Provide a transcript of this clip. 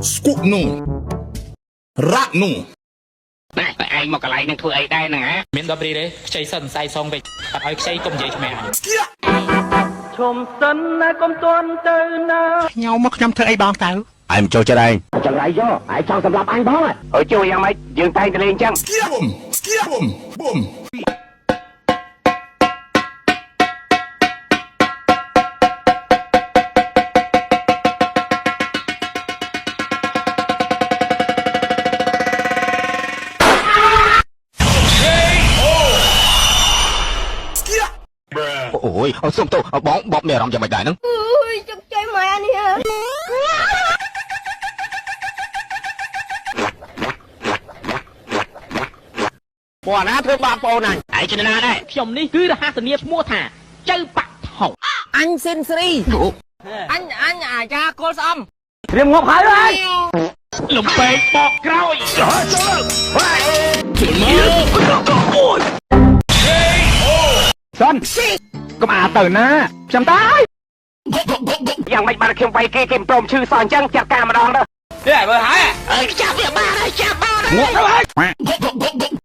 Scoop no Rat no តែឯងមកកន្លែងនឹងធ្វើអីដែរហ្នឹងហ៎មាន10រីទេខ្ចីសិនផ្សាយសងពេកអត់ឲ្យខ្ចីកុំនិយាយឆ្មែអញ ឈុំសិនណាកុំទាន់ទៅណាខ្ញុំមកខ្ញុំធ្វើអីបងទៅឯងចូលចិត្តឯង ចង្រៃយកឯងចង់សម្រាប់អញបងអើយជួយយ៉ាងម៉េចយើងតែងតែលេងចឹង Boom Boom អូយសុំទៅបងបបមានអារម្មណ៍យ៉ាងម៉េចដែរហ្នឹង អើយជុកចៃម៉ែនេះពួកណាធ្វើបាបបងណាឯងចំណាដែរ ខ្ញុំនេះគឺរហស្សនីឈ្មោះថាចៅបាក់ថោក អញសិនស្រីអញអាចារ្យកុលស្អំ ត្រៀមងប់ហើយហើយ លំពេកបកក្រោយ សនកុំអាទៅណាខ្ញុំតើយ៉ាងម៉េចបានខ្ញុំវាយគេមិនព្រមឈឺសោះអញ្ចឹងចាត់ការម្ដងទៅនេះមើលហើយអើយចាប់វាបានហើយចាប់បានងាប់ទៅហើយ